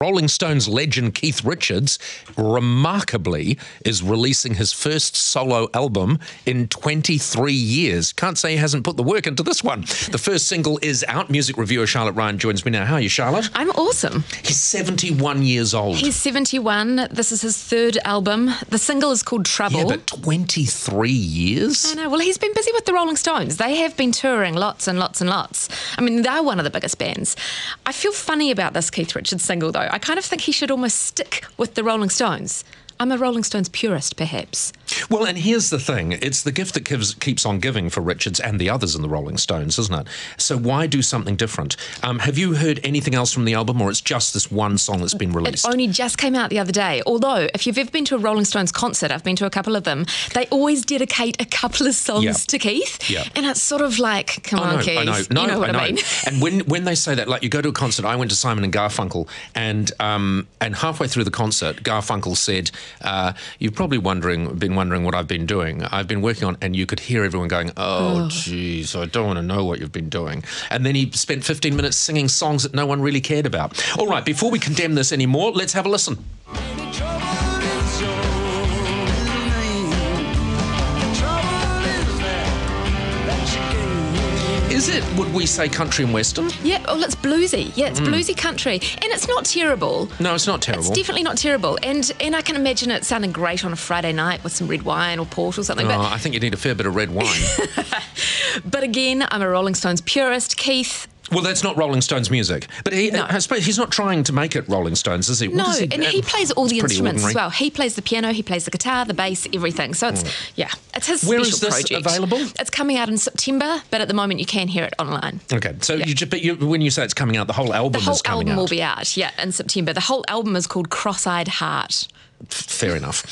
Rolling Stones legend Keith Richards, remarkably, is releasing his first solo album in 23 years. Can't say he hasn't put the work into this one. The first single is out. Music reviewer Charlotte Ryan joins me now. How are you, Charlotte? I'm awesome. He's 71 years old. He's 71. This is his third album. The single is called Trouble. Yeah, but 23 years? I know. Well, he's been busy with the Rolling Stones. They have been touring lots and lots and lots. I mean, they're one of the biggest bands. I feel funny about this Keith Richards single, though. I kind of think he should almost stick with the Rolling Stones. I'm a Rolling Stones purist, perhaps. Well, and here's the thing. It's the gift that keeps on giving for Richards and the others in the Rolling Stones, isn't it? So why do something different? Have you heard anything else from the album, or it's just this one song that's been released? It only just came out the other day. Although, if you've ever been to a Rolling Stones concert, I've been to a couple of them, they always dedicate a couple of songs to Keith. Yeah. And it's sort of like, come on, Keith. I know. You know what I mean? And when they say that, like you go to a concert, I went to Simon and Garfunkel, and halfway through the concert, Garfunkel said, you've probably been wondering what I've been doing. I've been working on, and you could hear everyone going, oh, geez, I don't want to know what you've been doing. And then he spent 15 minutes singing songs that no one really cared about. All right, before we condemn this anymore, let's have a listen. Is it, would we say, country and western? Yeah, well, it's bluesy. Yeah, it's bluesy country. And it's not terrible. No, it's not terrible. It's definitely not terrible. And I can imagine it sounding great on a Friday night with some red wine or port or something. I think you need a fair bit of red wine. But again, I'm a Rolling Stones purist. Keith... Well, that's not Rolling Stones music. But I suppose he's not trying to make it Rolling Stones, is he? No, and he plays all the instruments ordinary as well. He plays the piano, he plays the guitar, the bass, everything. So it's, it's his Where special is this project. available? It's coming out in September, but at the moment you can hear it online. Okay, so when you say it's coming out, the whole album is coming out? The whole album will be out, in September. The whole album is called Crosseyed Heart. Fair enough.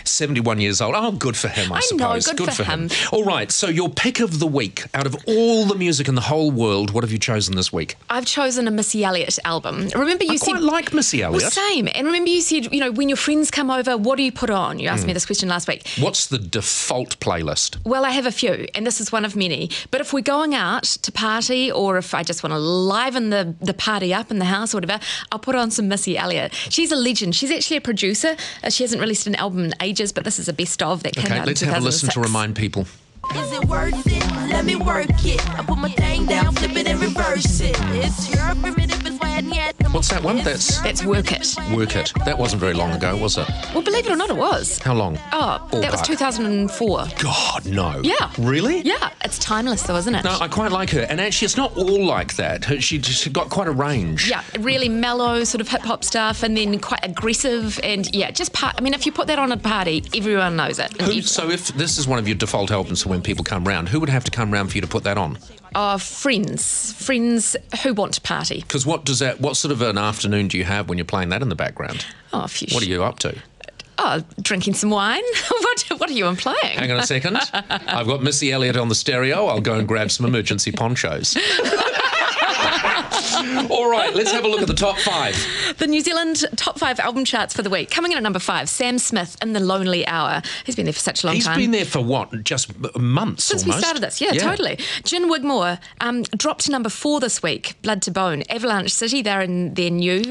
71 years old. Oh, good for him, I suppose. I know, good for him. All right, so your pick of the week, out of all the music in the whole world, what have you chosen this week? I've chosen a Missy Elliott album. Remember you said... I quite like Missy Elliott. Well, same. And remember you said, when your friends come over, what do you put on? You asked me this question last week. What's the default playlist? Well, I have a few, and this is one of many. But if we're going out to party, or if I just want to liven the party up in the house or whatever, I'll put on some Missy Elliott. She's a legend. She's actually a producer. She hasn't released an album in ages, but this is a best of that came out in 2006. Let's have a listen to remind people. Is it worth it? Let me work it. I put my thing down, flip it and reverse it. It's your primitive is why I need. What's that one? That's Work It. Work It. That wasn't very long ago, was it? Well, believe it or not, it was. How long? Oh, that was 2004. God, no. Yeah. Really? Yeah. It's timeless, though, isn't it? No, I quite like her. And actually, it's not all like that. She got quite a range. Yeah, really mellow sort of hip-hop stuff, and then quite aggressive, and I mean, if you put that on at a party, everyone knows it. So if this is one of your default albums for when people come round, who would have to come round for you to put that on? Friends who want to party. Because what sort of an afternoon do you have when you're playing that in the background? Oh, phew. What are you up to? Oh, drinking some wine. What are you implying? Hang on a second. I've got Missy Elliott on the stereo. I'll go and grab some emergency ponchos. All right, let's have a look at the top 5. The New Zealand top 5 album charts for the week. Coming in at number 5, Sam Smith in The Lonely Hour. He's been there for such a long time. He's been there for what? Just months Since almost? we started this, yeah, totally. Wigmore dropped to number 4 this week, Blood to Bone. Avalanche City, they're in their new...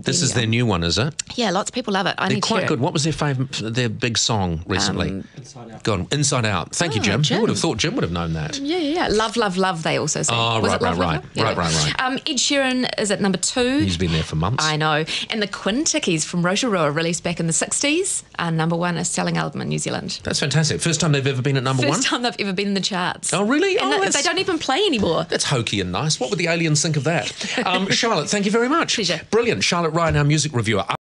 this is their new one, is it? Yeah, lots of people love it. They're quite good. What was their big song recently? Inside Out. Go on, Inside Out. Thank you, Jim. Who would have thought Jim would have known that? Yeah. Love, Love, Love, they also say. Oh, Was right. it Love, Love, Love? Yeah. Right. Ed Sheeran is at number 2. He's been there for months. I know. And the Quin Tikis from Rotorua, released back in the 60s, are number 1 a selling album in New Zealand. That's fantastic. First time they've ever been at number 1? First time they've ever been in the charts. Oh, really? And they don't even play anymore. That's hokey and nice. What would the aliens think of that? Charlotte, thank you very much. Pleasure. Brilliant. Charlotte Ryan, our music reviewer.